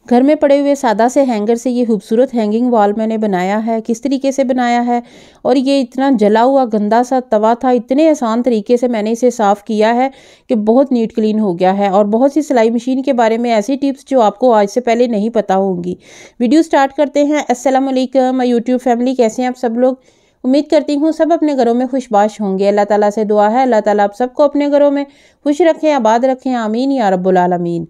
घर में पड़े हुए सादा से हैंगर से ये खूबसूरत हैंगिंग वॉल मैंने बनाया है। किस तरीके से बनाया है, और ये इतना जला हुआ गंदा सा तवा था, इतने आसान तरीके से मैंने इसे साफ़ किया है कि बहुत नीट क्लीन हो गया है। और बहुत सी सिलाई मशीन के बारे में ऐसी टिप्स जो आपको आज से पहले नहीं पता होंगी। वीडियो स्टार्ट करते हैं। अस्सलाम वालेकुम यूट्यूब फैमिली, कैसे हैं आप सब लोग। उम्मीद करती हूँ सब अपने घरों में खुशबाश होंगे। अल्लाह ताला से दुआ है अल्लाह ताला आप सबको अपने घरों में खुश रखें, आबाद रखें, आमीन या रब्बुल आलमीन।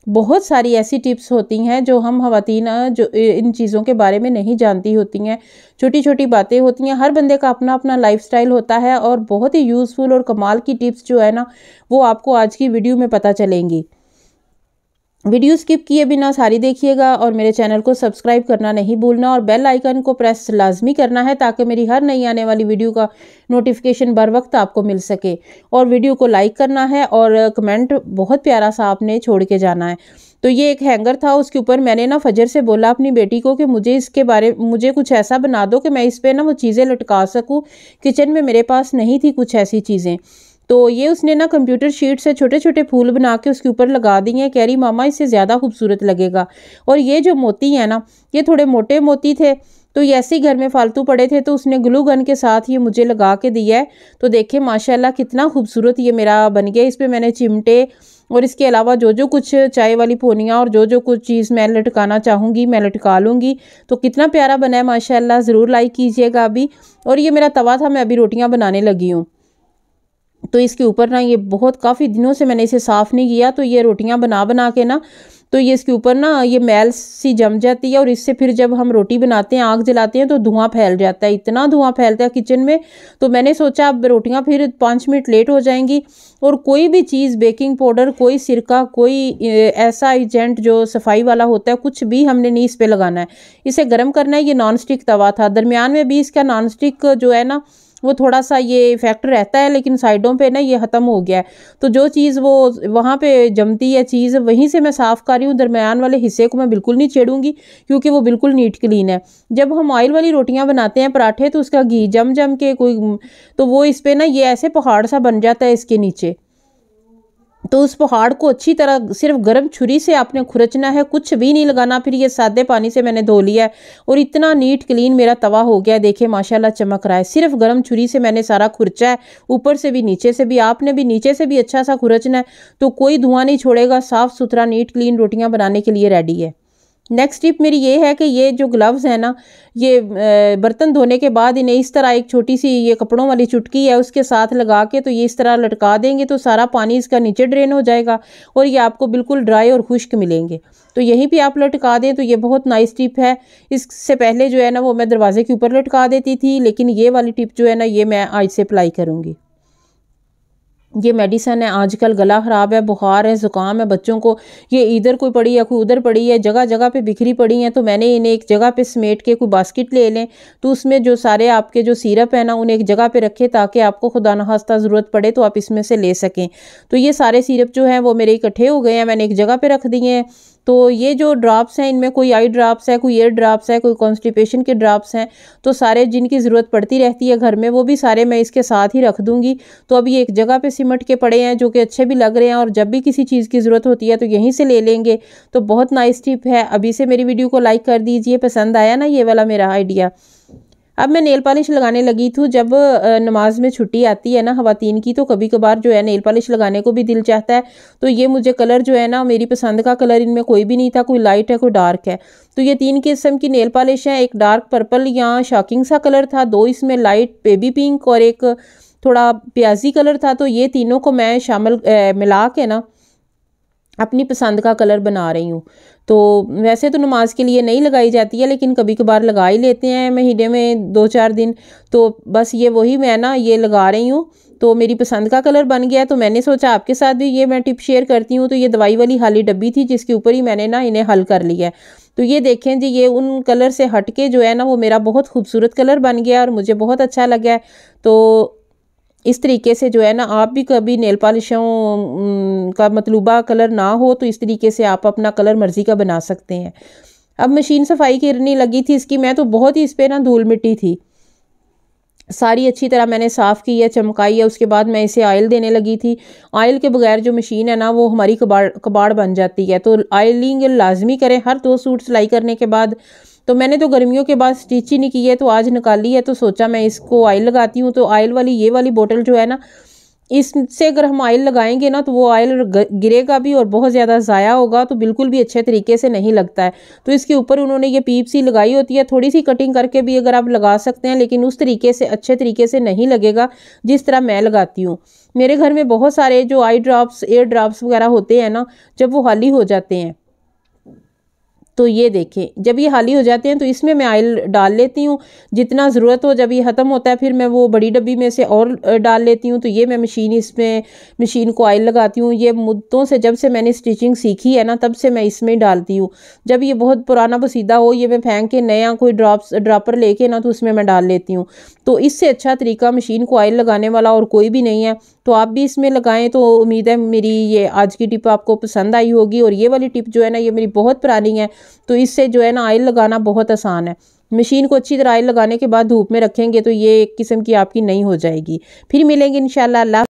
बहुत सारी ऐसी टिप्स होती हैं जो हम ख़वातीन जो इन चीज़ों के बारे में नहीं जानती होती हैं। छोटी छोटी बातें होती हैं। हर बंदे का अपना अपना लाइफस्टाइल होता है और बहुत ही यूज़फुल और कमाल की टिप्स जो है ना वो आपको आज की वीडियो में पता चलेंगी। वीडियो स्किप किए बिना सारी देखिएगा और मेरे चैनल को सब्सक्राइब करना नहीं भूलना और बेल आइकन को प्रेस लाजमी करना है ताकि मेरी हर नई आने वाली वीडियो का नोटिफिकेशन बर वक्त आपको मिल सके। और वीडियो को लाइक करना है और कमेंट बहुत प्यारा सा आपने छोड़ के जाना है। तो ये एक हैंगर था, उसके ऊपर मैंने ना फजर से बोला अपनी बेटी को कि मुझे कुछ ऐसा बना दो कि मैं इस पर ना वो चीज़ें लटका सकूँ। किचन में मेरे पास नहीं थी कुछ ऐसी चीज़ें, तो ये उसने ना कंप्यूटर शीट से छोटे छोटे फूल बना के उसके ऊपर लगा दिए हैं। कह रही मामा इससे ज़्यादा खूबसूरत लगेगा। और ये जो मोती है ना ये थोड़े मोटे मोती थे, तो ये ऐसे ही घर में फालतू पड़े थे तो उसने ग्लू गन के साथ ये मुझे लगा के दिया है। तो देखिए माशाल्लाह कितना खूबसूरत ये मेरा बन गया। इस पर मैंने चिमटे और इसके अलावा जो जो कुछ चाय वाली पोनियाँ और जो जो कुछ चीज़ मैं लटकाना चाहूँगी मैं लटका लूँगी। तो कितना प्यारा बना है माशाल्लाह, ज़रूर लाइक कीजिएगा अभी। और ये मेरा तवा था, मैं अभी रोटियाँ बनाने लगी हूँ। तो इसके ऊपर ना ये बहुत काफ़ी दिनों से मैंने इसे साफ़ नहीं किया, तो ये रोटियां बना बना के ना तो ये इसके ऊपर ना ये मैल सी जम जाती है और इससे फिर जब हम रोटी बनाते हैं आग जलाते हैं तो धुआं फैल जाता है, इतना धुआं फैलता है किचन में। तो मैंने सोचा अब रोटियां फिर 5 मिनट लेट हो जाएंगी और कोई भी चीज़ बेकिंग पाउडर, कोई सिरका, कोई ऐसा एजेंट जो सफाई वाला होता है कुछ भी हमने नहीं इस पर लगाना है। इसे गर्म करना है। ये नॉन स्टिक तवा था, दरमियान में भी इसका नॉन स्टिक जो है ना वो थोड़ा सा ये इफेक्ट रहता है, लेकिन साइडों पे ना ये ख़त्म हो गया है। तो जो चीज़ वो वहाँ पे जमती है चीज़ वहीं से मैं साफ़ कर रही हूँ। दरमियान वाले हिस्से को मैं बिल्कुल नहीं छेड़ूंगी क्योंकि वो बिल्कुल नीट क्लीन है। जब हम ऑयल वाली रोटियां बनाते हैं पराठे तो उसका घी जम जम के तो वो इस पर ना ये ऐसे पहाड़ सा बन जाता है इसके नीचे। तो उस पहाड़ को अच्छी तरह सिर्फ गर्म छुरी से आपने खुरचना है, कुछ भी नहीं लगाना। फिर ये सादे पानी से मैंने धो लिया है और इतना नीट क्लीन मेरा तवा हो गया है। देखिए माशाल्लाह चमक रहा है। सिर्फ गर्म छुरी से मैंने सारा खुरचा है, ऊपर से भी नीचे से भी। आपने भी नीचे से भी अच्छा सा खुरचना है तो कोई धुआं नहीं छोड़ेगा। साफ़ सुथरा नीट क्लीन रोटियाँ बनाने के लिए रेडी है। नेक्स्ट टिप मेरी ये है कि ये जो ग्लव्स है ना ये बर्तन धोने के बाद इन्हें इस तरह एक छोटी सी ये कपड़ों वाली चुटकी है उसके साथ लगा के तो ये इस तरह लटका देंगे तो सारा पानी इसका नीचे ड्रेन हो जाएगा और ये आपको बिल्कुल ड्राई और खुश्क मिलेंगे। तो यहीं पे आप लटका दें तो ये बहुत नाइस टिप है। इससे पहले जो है ना वो मैं दरवाजे के ऊपर लटका देती थी, लेकिन ये वाली टिप जो है ना ये मैं आज से अप्लाई करूँगी। ये मेडिसन है, आजकल गला ख़राब है, बुखार है, ज़ुकाम है बच्चों को, ये इधर कोई पड़ी है कोई उधर पड़ी है, जगह जगह पे बिखरी पड़ी हैं। तो मैंने इन्हें एक जगह पे समेट के कोई बास्केट ले लें तो उसमें जो सारे आपके जो सिरप है ना उन्हें एक जगह पे रखें ताकि आपको खुदा न खास्ता ज़रूरत पड़े तो आप इसमें से ले सकें। तो ये सारे सिरप जो हैं वो मेरे इकट्ठे हो गए हैं, मैंने एक जगह पर रख दिए हैं। तो ये जो ड्रॉप्स हैं इनमें कोई आई ड्रॉप्स है, कोई ईयर ड्रॉप्स है, कोई कॉन्स्टिपेशन के ड्रॉप्स हैं। तो सारे जिनकी ज़रूरत पड़ती रहती है घर में वो भी सारे मैं इसके साथ ही रख दूँगी। तो अब ये एक जगह पे सिमट के पड़े हैं जो कि अच्छे भी लग रहे हैं और जब भी किसी चीज़ की ज़रूरत होती है तो यहीं से ले लेंगे। तो बहुत नाइस टिप है। अभी से मेरी वीडियो को लाइक कर दीजिए। पसंद आया ना ये वाला मेरा आइडिया। अब मैं नेल पॉलिश लगाने लगी थी। जब नमाज में छुट्टी आती है ना ख़वातीन की तो कभी कभार जो है नेल पॉलिश लगाने को भी दिल चाहता है। तो ये मुझे कलर जो है ना मेरी पसंद का कलर इनमें कोई भी नहीं था, कोई लाइट है कोई डार्क है। तो ये 3 किस्म की नेल पॉलिश है, एक डार्क पर्पल या शॉकिंग सा कलर था, 2 इसमें लाइट बेबी पिंक और एक थोड़ा प्याजी कलर था। तो ये तीनों को मैं शामिल मिला के ना अपनी पसंद का कलर बना रही हूँ। तो वैसे तो नमाज के लिए नहीं लगाई जाती है लेकिन कभी कभार लगा ही लेते हैं महीने में 2-4 दिन। तो बस ये वही मैं ना ये लगा रही हूँ। तो मेरी पसंद का कलर बन गया तो मैंने सोचा आपके साथ भी ये मैं टिप शेयर करती हूँ। तो ये दवाई वाली खाली डब्बी थी जिसके ऊपर ही मैंने ना इन्हें हल कर लिया है। तो ये देखें जी ये उन कलर से हट के जो है ना वो मेरा बहुत खूबसूरत कलर बन गया और मुझे बहुत अच्छा लगा है। तो इस तरीके से जो है ना आप भी कभी नेल पॉलिशों का मतलूबा कलर ना हो तो इस तरीके से आप अपना कलर मर्जी का बना सकते हैं। अब मशीन सफाई करने लगी थी इसकी मैं, तो बहुत ही इस पर ना धूल मिट्टी थी। सारी अच्छी तरह मैंने साफ़ की है, चमकाई है। उसके बाद मैं इसे ऑयल देने लगी थी। ऑयल के बगैर जो मशीन है ना वो हमारी कबाड़ बन जाती है, तो ऑयलिंग लाजमी करें हर 2 सूट सिलाई करने के बाद। तो मैंने तो गर्मियों के बाद स्टिच ही नहीं की है, तो आज निकाली है, तो सोचा मैं इसको ऑयल लगाती हूँ। तो ऑयल वाली ये वाली बोतल जो है ना, इससे अगर हम ऑयल लगाएंगे ना तो वो ऑयल गिरेगा भी और बहुत ज़्यादा ज़ाया होगा, तो बिल्कुल भी अच्छे तरीके से नहीं लगता है। तो इसके ऊपर उन्होंने ये पीप सी लगाई होती है, थोड़ी सी कटिंग करके भी अगर आप लगा सकते हैं, लेकिन उस तरीके से अच्छे तरीके से नहीं लगेगा जिस तरह मैं लगाती हूँ। मेरे घर में बहुत सारे जो आई ड्रॉप्स, एयर ड्रॉप्स वगैरह होते हैं ना, जब वो खाली हो जाते हैं, तो ये देखें जब ये खाली हो जाते हैं तो इसमें मैं ऑयल डाल लेती हूँ जितना ज़रूरत हो। जब ये ख़त्म होता है फिर मैं वो बड़ी डब्बी में से और डाल लेती हूँ। तो ये मैं मशीन को ऑयल लगाती हूँ। ये मुद्दों से, जब से मैंने स्टिचिंग सीखी है ना, तब से मैं इसमें डालती हूँ। जब ये बहुत पुराना बसीदा हो, ये मैं फेंक के नया कोई ड्रॉपर लेके ना, तो उसमें मैं डाल लेती हूँ। तो इससे अच्छा तरीका मशीन को ऑयल लगाने वाला और कोई भी नहीं है। तो आप भी इसमें लगाएं। तो उम्मीद है मेरी ये आज की टिप आपको पसंद आई होगी। और ये वाली टिप जो है ना, ये मेरी बहुत पुरानी है, तो इससे जो है ना ऑयल लगाना बहुत आसान है। मशीन को अच्छी तरह ऑयल लगाने के बाद धूप में रखेंगे तो ये एक किस्म की आपकी नई हो जाएगी। फिर मिलेंगे इंशाल्लाह। अल्लाह।